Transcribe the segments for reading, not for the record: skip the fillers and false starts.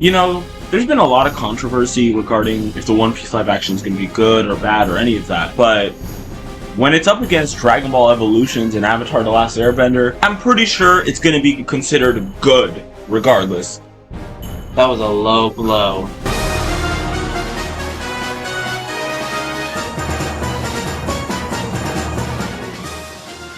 You know, there's been a lot of controversy regarding if the One Piece live action is going to be good or bad or any of that, but when it's up against Dragon Ball Evolutions and Avatar The Last Airbender, I'm pretty sure it's going to be considered good, regardless. That was a low blow.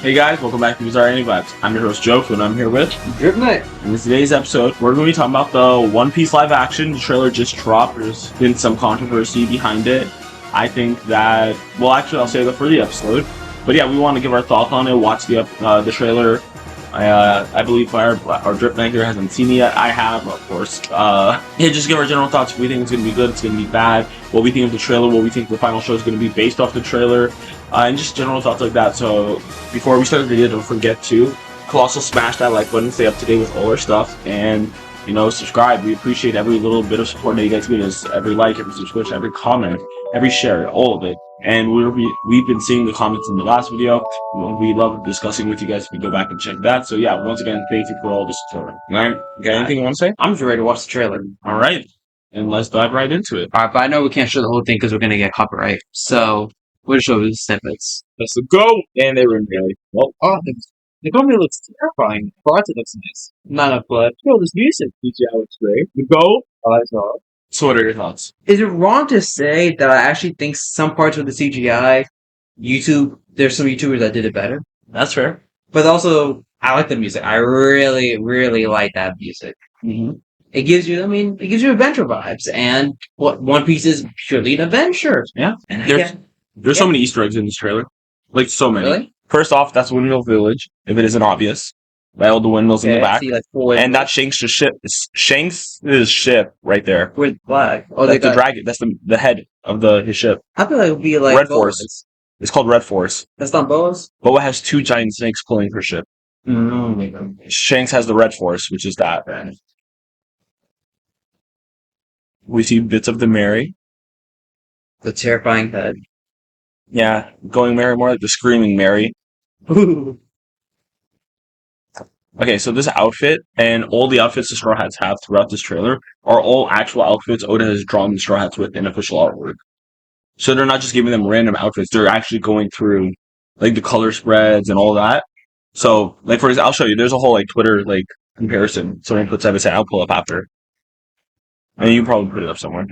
Hey guys, welcome back to Bizarre Anime Vibes. I'm your host Joe, and I'm here with Drip Night. In today's episode, we're going to be talking about the One Piece live action. The trailer just dropped. There's been some controversy behind it. I think that, well, actually, I'll save that for the episode. But yeah, we want to give our thoughts on it. Watch the trailer. I believe our Drip Night here hasn't seen it yet. I have, of course. Yeah, just give our general thoughts. If we think it's going to be good, it's going to be bad. What we think of the trailer, what we think the final show is going to be based off the trailer. And just general thoughts like that. So before we start the video, don't forget to colossal smash that like button, stay up to date with all our stuff, and subscribe. We appreciate every little bit of support that you guys give us. Every like, every subscription, every comment, every share, all of it. And we've been seeing the comments in the last video. We love discussing with you guys. If you go back and check that. So yeah, once again, thank you for all the support. Ryan, got anything you want to say? I'm just ready to watch the trailer. All right, and let's dive right into it. Alright, but I know we can't show the whole thing because we're going to get copyright. So we'll show you the snippets. Let's go. And they were really well. Oh, the company looks terrifying. But it looks nice. Not enough blood. Yo, this music. CGI looks great. The go. I saw. So what are your thoughts? Is it wrong to say that I actually think some parts of the CGI, there's some YouTubers that did it better? That's fair. But also, I like the music. I really, really like that music. Mm-hmm. It gives you adventure vibes. And what One Piece is purely an adventure. Yeah. And There's so many Easter eggs in this trailer. Like, so many. Really? First off, that's Windmill Village, if it isn't obvious. By all the windmills in the back. See, like, and that's Shanks' ship. Shanks' ship right there. With black. Oh, that's the dragon. That's the head of his ship. I feel like it would be like Red Force. It's called Red Force. That's not boas? Boa has two giant snakes pulling her ship. Mm-hmm. Shanks has the Red Force, which is that. We see bits of the Mary. The terrifying head. Yeah, going Mary, more like the screaming Mary. Ooh. Okay, so this outfit and all the outfits the Straw Hats have throughout this trailer are all actual outfits Oda has drawn the Straw Hats with in official artwork. So they're not just giving them random outfits; they're actually going through like the color spreads and all that. So, like for example, I'll show you. There's a whole like Twitter like comparison. Someone puts that aside. I'll pull up after, and you can probably put it up somewhere.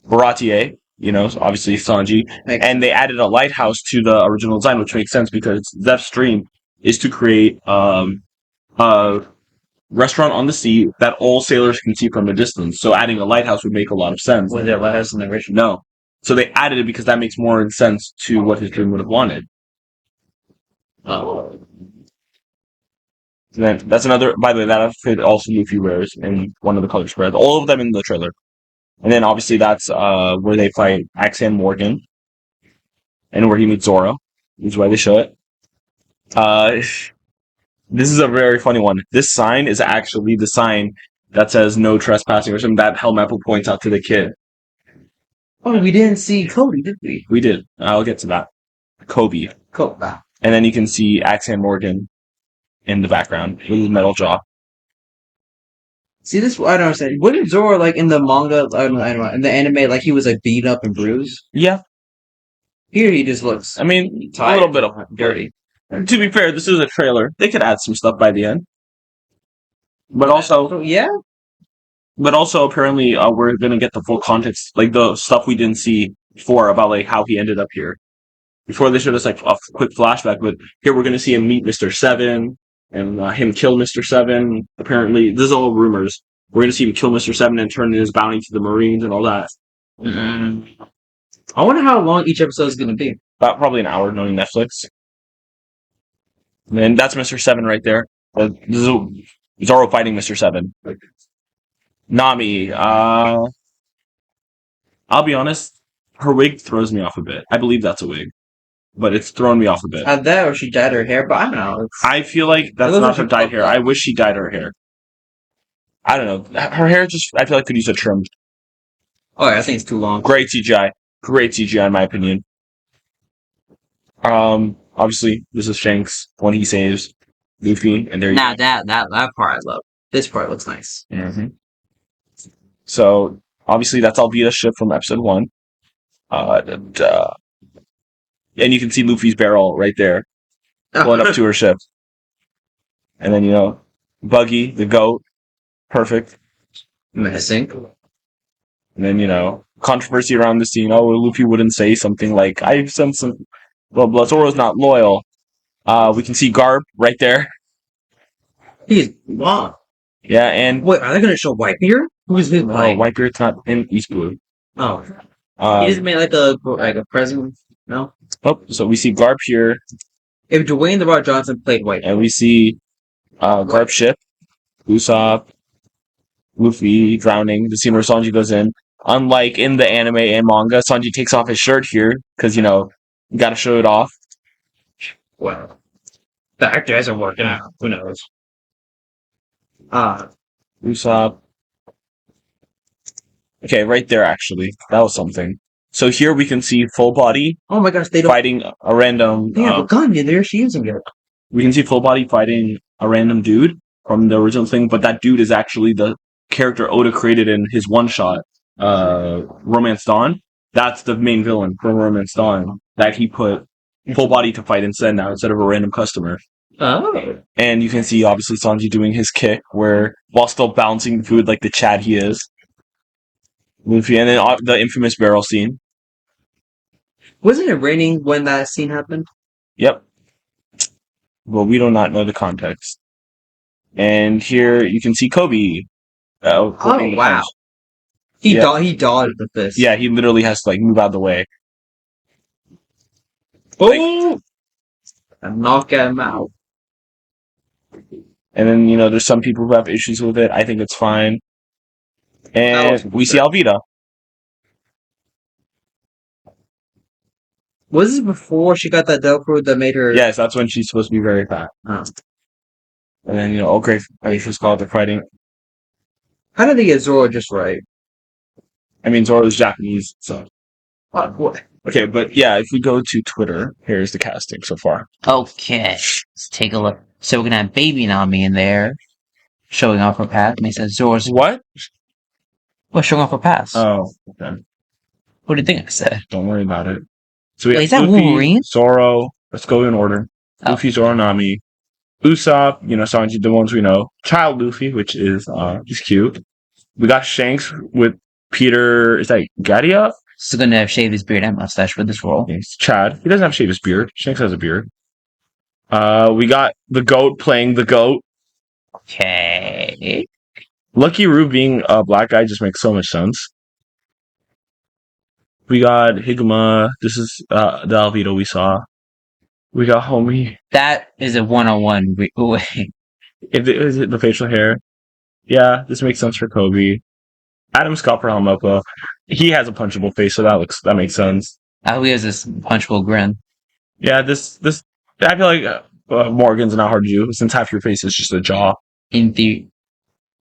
Baratier, so obviously Sanji, and they added a lighthouse to the original design, which makes sense because Zeph's dream is to create a restaurant on the sea that all sailors can see from a distance. So adding a lighthouse would make a lot of sense. Was there a lighthouse in the original? No. So they added it because that makes more sense to what his dream would have wanted. Oh. Then that's another. By the way, that outfit also Luffy wears in one of the color spreads. All of them in the trailer. And then obviously that's where they fight Axe Morgan, and where he meets Zoro, which is why they show it. This is a very funny one. This sign is actually the sign that says no trespassing or something that Helmeppo points out to the kid. Oh, we didn't see Kobe, did we? We did. I'll get to that. Kobe. Kobe. And then you can see Axe Morgan in the background with his metal jaw. See, this, I don't understand. Wouldn't Zoro, like, in the manga, I don't know, in the anime, like, he was, like, beat up and bruised? Yeah. Here he just looks, a little bit of dirty. To be fair, this is a trailer. They could add some stuff by the end. But also... Yeah? But also, apparently, we're going to get the full context, like, the stuff we didn't see before about, like, how he ended up here. Before, they showed us, like, a quick flashback, but here we're going to see him meet Mr. Seven, and him kill Mr. Seven. Apparently, this is all rumors. We're going to see him kill Mr. Seven and turn in his bounty to the Marines and all that. Mm-hmm. I wonder how long each episode is going to be. About probably an hour, knowing Netflix. And that's Mr. Seven right there. This is Zoro fighting Mr. Seven. Nami, I'll be honest, her wig throws me off a bit. I believe that's a wig. But it's thrown me off a bit. That or she dyed her hair, but I don't know. I feel like that's not her dyed hair. I wish she dyed her hair. I don't know. Her hair just, I feel like could use a trim. Oh, yeah, I think it's too long. Great CGI. Great CGI in my opinion. Obviously, this is Shanks when he saves Luffy, and there you go. That part I love. This part looks nice. Mm-hmm. So obviously that's Alvida's ship from episode 1. And you can see Luffy's barrel right there, going up to her ship. And then Buggy, the goat, perfect. Menacing. And then controversy around the scene. Oh, Luffy wouldn't say something like, "I've sent some, blah blah." Zoro's not loyal. We can see Garp right there. He's long. Yeah, and wait, are they gonna show Whitebeard? Who's his playing? Whitebeard's not in East Blue. Oh, he just made like a present. No. Oh, so we see Garp here. If Dwayne the Rock Johnson played Whitebeard, and we see Garp's ship, Usopp, Luffy drowning. The scene where Sanji goes in. Unlike in the anime and manga, Sanji takes off his shirt here because you got to show it off. Well, the actor hasn't worked out. Who knows? Usopp. Okay, right there, actually. That was something. So here we can see full body. Oh my gosh, they don't fighting a random. They have a gun. There she using it. We can see full body fighting a random dude from the original thing, but that dude is actually the character Oda created in his one shot, Romance Dawn. That's the main villain from Romance Dawn that he put full body to fight instead of a random customer. Oh. And you can see obviously Sanji doing his kick while still balancing the food like the Chad he is. Luffy, and then the infamous barrel scene. Wasn't it raining when that scene happened? Yep. Well, we do not know the context. And here you can see Kobe. Oh wow! He dodged the fist. Yeah, he literally has to move out of the way. Oh! And knock him out. And then there's some people who have issues with it. I think it's fine. And we see Alvida. Was this before she got that dope food that made her? Yes, that's when she's supposed to be very fat. Oh. And then great. Aisha's called they're fighting. How did they get Zoro just right? I mean, Zoro's Japanese, so. What? Okay, but yeah, if we go to Twitter, here's the casting so far. Okay, let's take a look. So we're gonna have Baby Nami in there, showing off her past. And he says Zoro's what? Well, showing off her past. Oh, okay. What do you think I said? Don't worry about it. So we Wait, have is that Luffy, Wolverine? Zoro. Let's go in order. Oh. Luffy, Zoro, Nami, Usopp. Sanji, the ones we know. Child Luffy, which is he's cute. We got Shanks with Peter. Is that Gadia? He's gonna have shaved his beard and mustache for this role. It's Chad. He doesn't have to shave his beard. Shanks has a beard. We got the goat playing the goat. Okay. Lucky Roo being a black guy just makes so much sense. We got Higuma. This is the Alvito we saw. We got Homie. That is a one-on-one way. Is it the facial hair? Yeah, this makes sense for Kobe. Adam Scott for Helmoppo. He has a punchable face, so that makes sense. He has this punchable grin. Yeah, this I feel like Morgan's not hard to do since half your face is just a jaw. In the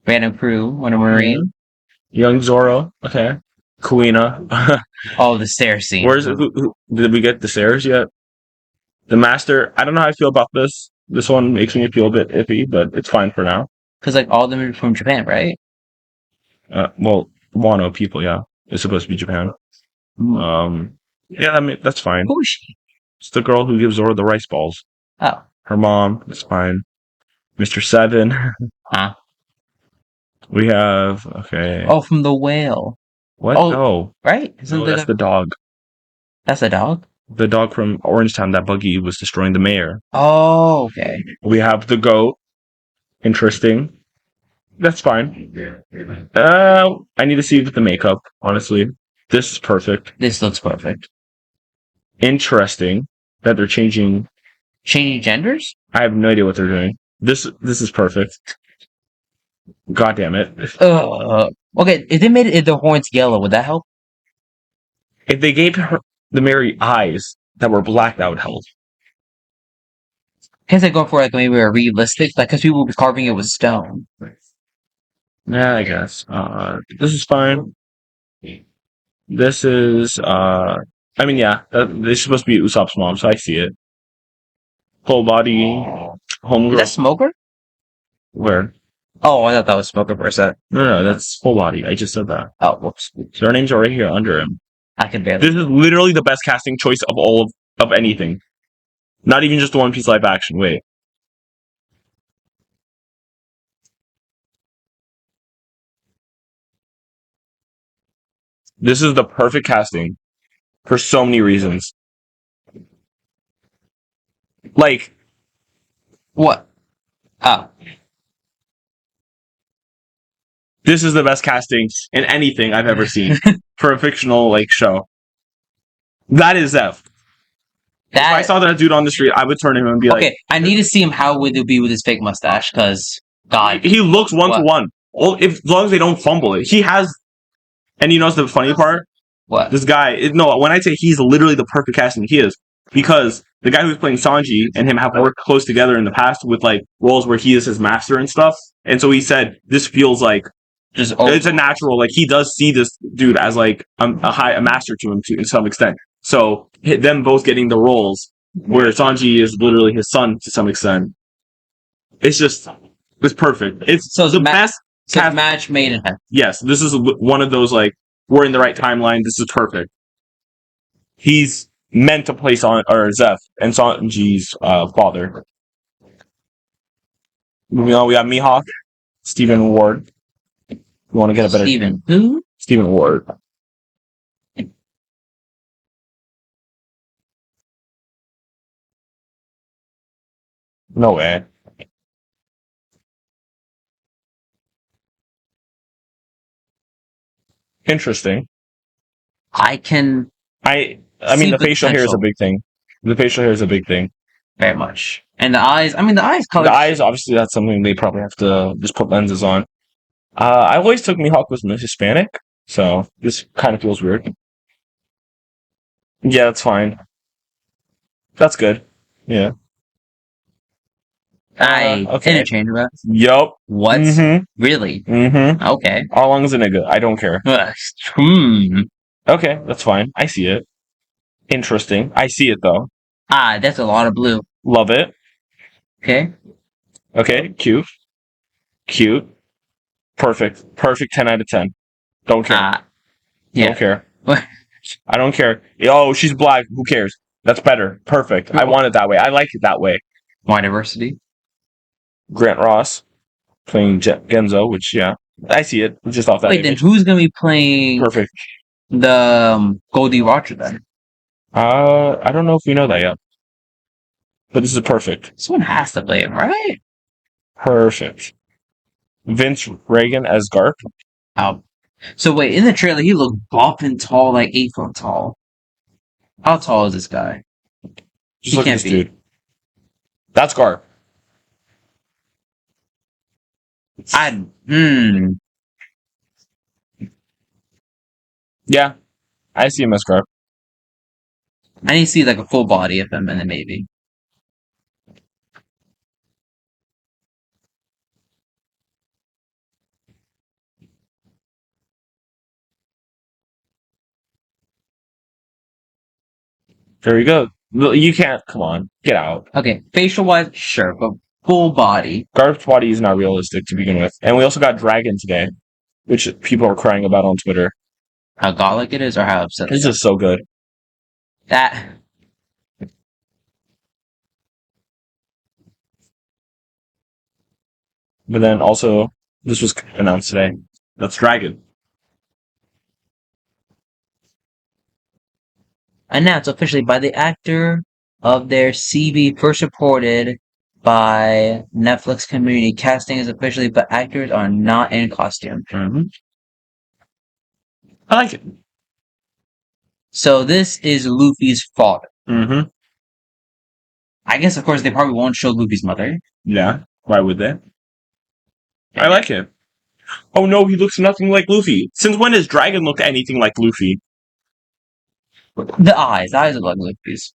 random crew, one a Marine. Young Zoro. Okay. Kuina. Oh, the stair scene. Where's it? Did we get the stairs yet? The Master. I don't know how I feel about this. This one makes me feel a bit iffy, but it's fine for now. Because all of them are from Japan, right? Well, Wano people, yeah. It's supposed to be Japan. Yeah, that's fine. Who is she? It's the girl who gives Zoro the rice balls. Oh. Her mom. It's fine. Mr. Seven. Huh? We have, okay. Oh, from the whale. What? Oh, no. Right? No, that's the dog. That's a dog? The dog from Orangetown that Buggy was destroying the mayor. Oh, okay. We have the goat. Interesting. That's fine. I need to see the makeup, honestly. This is perfect. This looks perfect. Interesting that they're changing genders? I have no idea what they're doing. This is perfect. God damn it. Okay, if they made the horns yellow, would that help? If they gave her the Mary eyes that were black, that would help. Can't they go for maybe a realistic? Because people will be carving it with stone. Yeah, I guess. This is fine. This is, yeah, this is supposed to be Usopp's mom, so I see it. Full body, homegirl. Is that Smoker? Where? Oh, I thought that was Smoker for a sec. No, that's full body. I just said that. Oh, whoops. Their names are right here under him. I can barely. This is literally the best casting choice of all of anything. Not even just the One Piece live action. Wait. This is the perfect casting for so many reasons. Like, What? Oh. this is the best casting in anything I've ever seen for a fictional like show. That is Zeph. If I saw that dude on the street, I would turn to him and be like, okay, I need to see him how would it be with his fake mustache, because God. he looks one to What? one. As long as they don't fumble it. He has, and you know the funny part? What? This guy, no, when I say he's literally the perfect casting, he is. Because the guy who's playing Sanji and him have worked close together in the past with like roles where he is his master and stuff. And so he said, this feels like Just it's a natural, like he does see this dude as like a master to him to some extent. So them both getting the roles where Sanji is literally his son to some extent. It's perfect. It's So it's the ma- best. So it's match made in heaven. Yes, this is one of those like we're in the right timeline. This is perfect. He's meant to play Zeph and Sanji's father. Moving on, we got Mihawk, Stephen Ward. You want to get a better Steven. Who? Stephen Ward. No way. Interesting. I mean, the the facial hair is a potential. big thing. The facial hair is a big thing. Very much. And the eyes, the eyes color. The eyes, obviously, that's something they probably have to just put lenses on. I always took Mihawk was Hispanic, so this kind of feels weird. Yeah, that's fine. That's good. Yeah. Okay. Interchangeable. Yup. What? Mm-hmm. Really? Mm-hmm. Okay. How long is a nigga? I don't care. Hmm. Okay, that's fine. I see it. Interesting. I see it, though. That's a lot of blue. Love it. Okay. Okay, cute. Cute. Perfect. Perfect 10 out of 10. Don't care. Yeah. Don't care. What? I don't care. Oh, she's black. Who cares? That's better. Perfect. I want it that way. I like it that way. Why diversity? Grant Ross playing Genzo, which, yeah, I see it. Just off that Wait, then image. who's gonna be playing Perfect. the Goldie Roger then? I don't know if we know that yet. But this is perfect. Someone has to play him, right? Perfect. Vince Reagan as Garp. Oh. So wait, in the trailer he looked buff and tall, like 8 foot tall. How tall is this guy? Just look at this dude. That's Garp. Yeah, I see him as Garp. I need to see like a full body of him, and then maybe. There you go. You can't. Come on, get out. Okay, facial wise, sure, but full body. Garp's body is not realistic to begin with, and we also got Dragon today, which people are crying about on Twitter. How godlike it is, or how upset. This is so good. That. But then also, this was announced today. That's Dragon. Announced officially by the actor of their CV, first reported by Netflix community. Casting is officially, but actors are not in costume. Mm-hmm. I like it. So this is Luffy's father. Mm-hmm. I guess, of course, they probably won't show Luffy's mother. Yeah. Why would they? I like it. Oh no, he looks nothing like Luffy. Since when has Dragon looked anything like Luffy? The eyes are like Luffy's.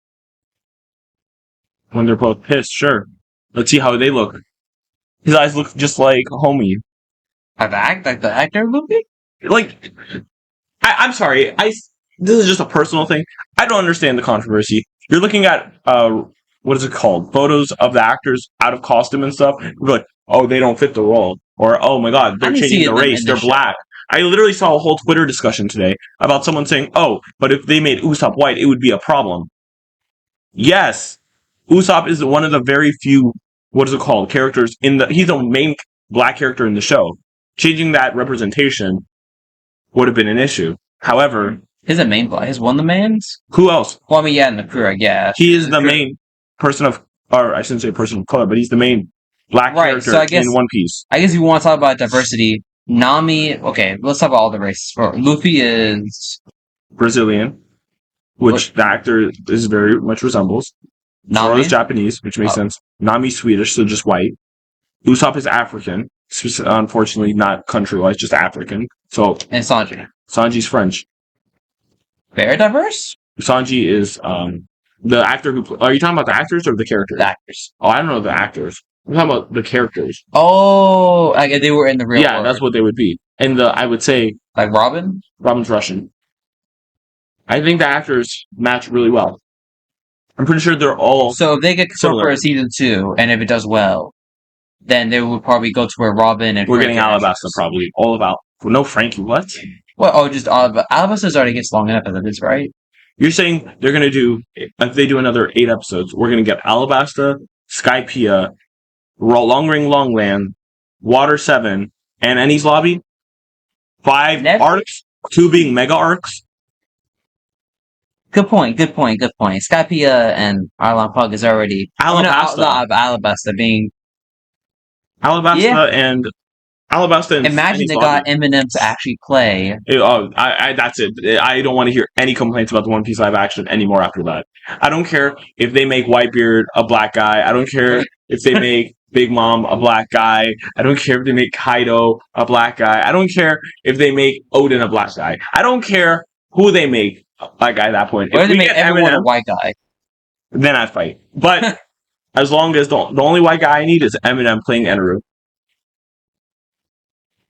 When they're both pissed, sure. Let's see how they look. His eyes look just like Homie. Like the actor Luffy? Like, I'm sorry. This is just a personal thing. I don't understand the controversy. You're looking at what is it called? Photos of the actors out of costume and stuff. You're like, oh, they don't fit the role. Or, oh my god, I they're didn't see changing the them race, in the they're show. black. I literally saw a whole Twitter discussion today about someone saying, oh, but if they made Usopp white, it would be a problem. Yes, Usopp is one of the very few, what is it called, characters he's the main black character in the show. Changing that representation would have been an issue. However, He's a main black. He's one of the mains? who else? Well, I mean, yeah, in the crew, I guess. He is the main person of, or I shouldn't say person of color, but he's the main black Right, character so I guess- in One Piece. I guess if you want to talk about diversity, Nami, okay, let's talk about all the races. Luffy is Brazilian, which the actor is very much resembles. Zoro Nami. is Japanese, which makes Oh. sense. Nami's Swedish, so just white. Usopp is African. Unfortunately, not country-wise, just African. So And Sanji. Sanji's French. Very diverse? Sanji is the actor who. Are you talking about the actors or the characters? The actors. Oh, I don't know the actors. I'm talking about the characters. Oh, I guess they were in the real world. That's what they would be. And I would say Like Robin? Robin's Russian. I think the actors match really well. I'm pretty sure they're all. So if they get confirmed Similar. for a season 2, and if it does well, then they would probably go to where Robin and We're Frankie getting are Alabasta introduced. probably. All about. No, Frankie, what? Well, just Alabasta's already gets long enough as it is, right? You're saying they're going to do, if they do another 8 episodes, we're going to get Alabasta, Skypiea, Long Ring Longland, Water 7, and Ennie's Lobby? 5 Never. arcs, 2 being mega arcs. Good point. Skypiea and Arlon Pug is already... Alabasta. Alabasta being... Alabasta and Imagine Ennie's they Lobby. got Eminem to actually play. That's it. I don't want to hear any complaints about the One Piece live action anymore after that. I don't care if they make Whitebeard a black guy. I don't care if they make Big Mom a black guy. I don't care if they make Kaido a black guy. I don't care if they make Odin a black guy. I don't care who they make a black guy at that point. Or If they we make get everyone a Eminem, white guy. then I'd fight. But as long as the only white guy I need is Eminem playing Eneru.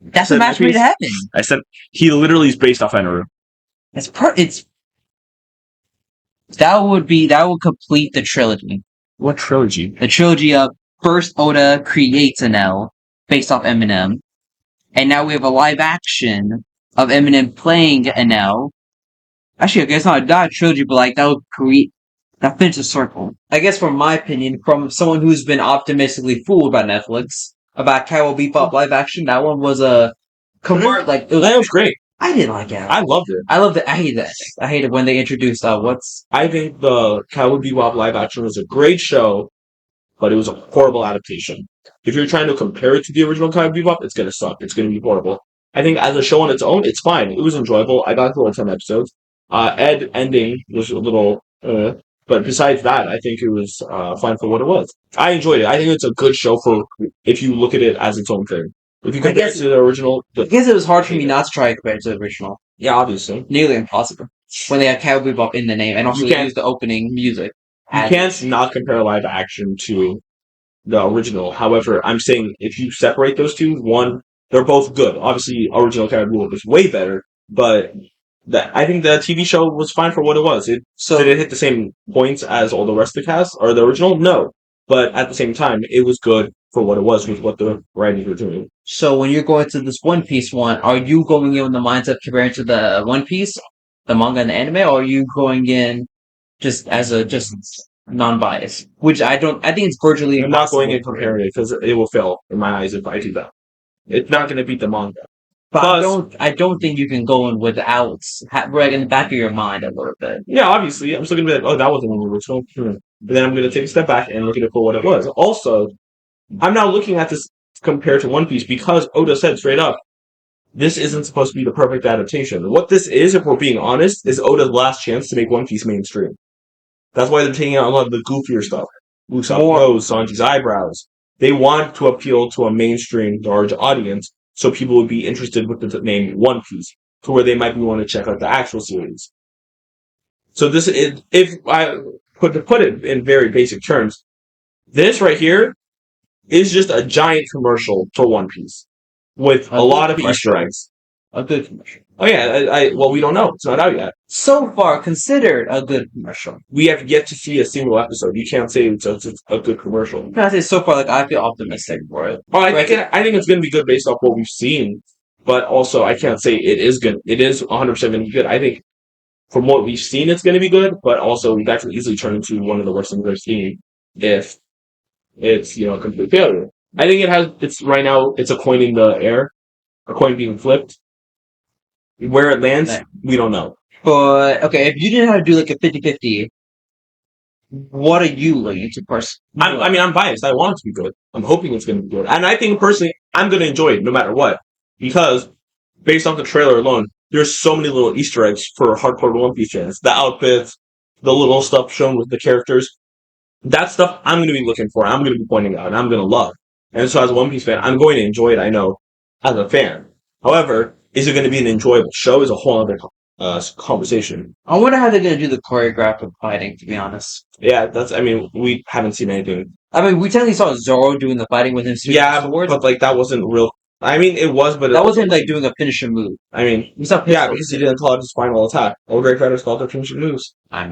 That's Said a match my made to piece. happen. I said he literally is based off Eneru. That would complete the trilogy. What trilogy? The trilogy of first Oda creates an L based off Eminem, and now we have a live action of Eminem playing an L. Actually, I guess not a trilogy, but like that finishes a circle. I guess from my opinion, from someone who's been optimistically fooled by Netflix about Cowboy Bebop live action, that one was a That was great. I didn't like it. I loved it. I loved it. I hated that. I hated when they introduced I think the Cowboy Bebop live action was a great show, but it was a horrible adaptation. If you're trying to compare it to the original Cowboy Bebop, it's gonna suck. It's gonna be horrible. I think as a show on its own, it's fine. It was enjoyable. I got through all 10 episodes. Ed ending was a little, but besides that, I think it was fine for what it was. I enjoyed it. I think it's a good show for if you look at it as its own thing. If you compare it to the original, I guess it was hard for me not to try to compare it to the original. yeah, obviously. Nearly impossible. When they had Cowboy Bebop in the name, and also You they can't- used the opening music. You can't not compare live action to the original. However, I'm saying if you separate those two, one, they're both good. Obviously, original Cowboy Bebop was way better, but I think the TV show was fine for what it was. Did it hit the same points as all the rest of the cast or the original? No, but at the same time, it was good for what it was with what the writers were doing. So when you're going to this One Piece one, are you going in with the mindset comparing to the One Piece, the manga and the anime, or are you going in just non-biased? Which I think it's virtually I'm not impossible going in to compare. comparing it because it will fail in my eyes if I do that. It's not going to beat the manga. But Plus- I don't think you can go in without right in the back of your mind a little bit. Yeah, obviously, I'm still going to be like, oh, that wasn't an original. But then I'm going to take a step back and look at it for what it was. Also, I'm now looking at this compared to One Piece because Oda said straight up, this isn't supposed to be the perfect adaptation. What this is, if we're being honest, is Oda's last chance to make One Piece mainstream. That's why they're taking out a lot of the goofier stuff. Usopp's nose, Sanji's eyebrows. They want to appeal to a mainstream, large audience, so people would be interested with the name One Piece, to where they might be wanting to check out the actual series. So this is, if I put it in very basic terms, this right here is just a giant commercial for One Piece with a lot of Easter eggs. A good commercial. Oh yeah, well, we don't know. It's not out yet. So far, considered a good commercial. We have yet to see a single episode. You can't say it's a good commercial. Can I say so far? Like I feel optimistic for it. Oh, I think it's going to be good based off what we've seen, but also I can't say it is good. It is 100% going to be good. I think from what we've seen, it's going to be good, but also that could easily turn into one of the worst things I've seen if it's a complete failure. I think it's right now. It's a coin in the air, a coin being flipped. Where it lands, we don't know. But okay, if you didn't have to do like a 50-50, what are you looking to personally? I'm biased. I want it to be good. I'm hoping it's going to be good, and I think personally, I'm going to enjoy it no matter what, because based off the trailer alone, there's so many little Easter eggs for hardcore One Piece fans. The outfits, the little stuff shown with the characters. That stuff I'm going to be looking for. I'm going to be pointing out, and I'm going to love. And so, as a One Piece fan, I'm going to enjoy it. I know, as a fan. However, is it going to be an enjoyable show? Is a whole other conversation. I wonder how they're going to do the choreographed fighting. To be honest, yeah, we haven't seen anything. We technically saw Zoro doing the fighting with him. But like that wasn't real. It was, but that wasn't like doing a finisher move. Because he didn't call it his final attack. All great fighters call their finishing moves. I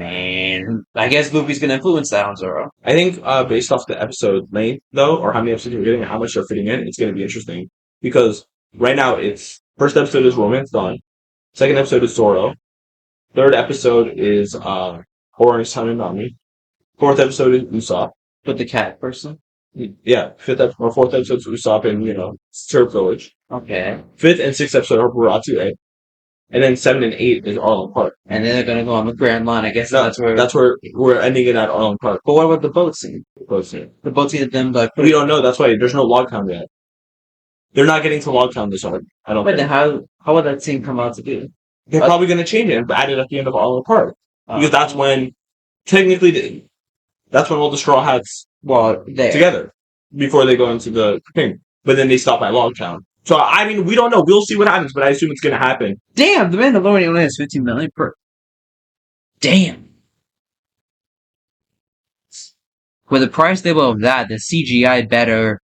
guess Luffy's gonna influence that on Zoro. I think based off the episode length, though, or how many episodes you're getting and how much they're fitting in, it's gonna be interesting. Because right now it's first episode is Romance Dawn, second episode is Zoro, third episode is Orange Tananami, fourth episode is Usopp. With the cat person? Yeah, fourth episode is Usopp and Surf Village. Okay. Fifth and sixth episode are Buratsu, and then 7 and 8 is Arlen Park. And then they're gonna go on the Grand Line. I guess that's where we're ending it at Arlen Park. But what about the boat scene? The boat scene of them like we don't know. That's why there's no log count yet. They're not getting to log count this arc. I don't. But then how would that scene come out to be? They're probably going to change it and add it at the end of Arlen Park because that's when that's when all the Straw Hats together before they go into the thing. But then they stop at log count. So, we don't know. We'll see what happens, but I assume it's going to happen. Damn, the Mandalorian only has 15 million per. Damn. With the price level of that, the CGI better.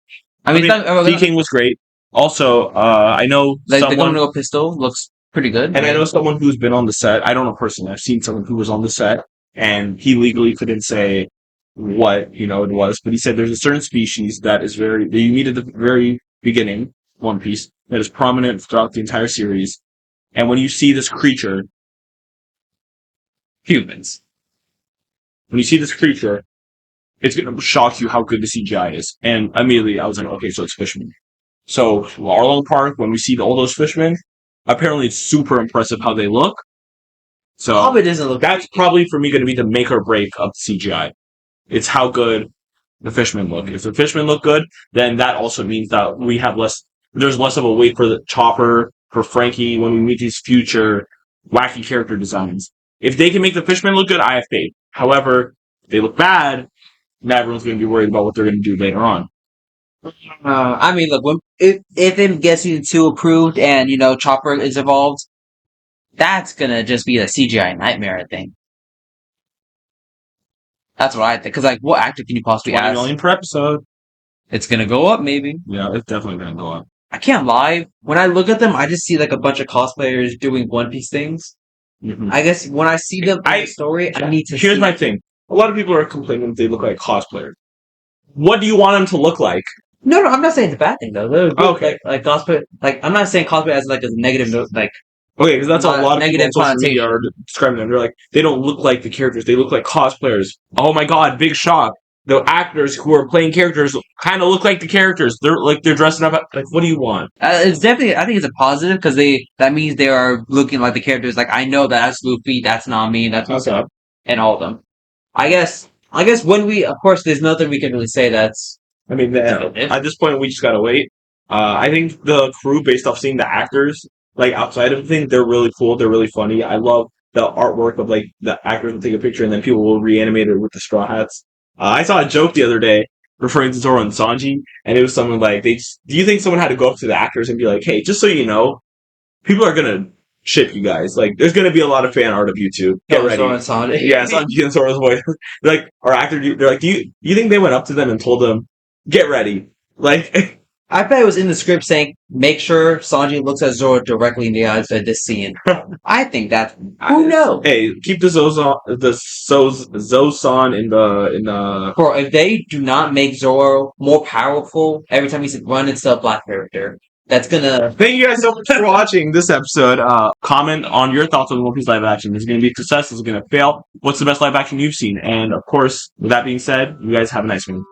Sea King was great. Also, I know the Domino pistol looks pretty good. And I know someone who's been on the set. I don't know personally. I've seen someone who was on the set, and he legally couldn't say what it was, but he said there's a certain species that you meet at the very beginning. One Piece that is prominent throughout the entire series, and when you see this creature, humans, when you see this creature, it's going to shock you how good the CGI is. And immediately I was like, okay, so it's fishermen. So Arlen Park, when we see all those fishermen, apparently it's super impressive how they look. So probably doesn't look. That's probably for me going to be the make or break of the CGI. It's how good the fishermen look. If the fishermen look good, then that also means that we have there's less of a wait for the Chopper, for Frankie, when we meet these future wacky character designs. If they can make the fishermen look good, I have faith. However, if they look bad, now everyone's going to be worried about what they're going to do later on. Look, if MGS2 approved and, Chopper is evolved, that's going to just be a CGI nightmare, I think. That's what I think. Because, what actor can you possibly ask? $20 million per episode. It's going to go up, maybe. Yeah, it's definitely going to go up. I can't lie. When I look at them, I just see a bunch of cosplayers doing One Piece things. Mm-hmm. I guess when I see them in the story, I need to. Here's my thing. A lot of people are complaining that they look like cosplayers. What do you want them to look like? No, I'm not saying it's a bad thing though. Okay, like cosplay. I'm not saying cosplay as a negative note. Okay, because that's a lot of negative people on social media are describing them. They're like, they don't look like the characters. They look like cosplayers. Oh my god, big shock. The actors who are playing characters kind of look like the characters. They're dressing up. What do you want? It's definitely. I think it's a positive because that means they are looking like the characters. I know that's Luffy. That's Nami. That's Usopp, and all of them. I guess when of course, there's nothing we can really say that's. At this point, we just gotta wait. I think the crew, based off seeing the actors, outside of the thing, they're really cool. They're really funny. I love the artwork of the actors will take a picture and then people will reanimate it with the Straw Hats. I saw a joke the other day referring to Zoro and Sanji, and it was something like, do you think someone had to go up to the actors and be like, hey, just so you know, people are gonna ship you guys. There's gonna be a lot of fan art of you two. Get ready. Zoro and Sanji. Yeah, Sanji and Zoro's voice. Our actor, they're like, do you think they went up to them and told them, get ready? I bet it was in the script saying, make sure Sanji looks at Zoro directly in the eyes at this scene. I think that. Who knows? Hey, keep the Zosan in the. Bro, if they do not make Zoro more powerful every time he's run into a black character, that's gonna. Thank you guys so much for watching this episode. Comment on your thoughts on the One Piece live action. Is it going to be a success? Is it going to fail? What's the best live action you've seen? And of course, with that being said, you guys have a nice one.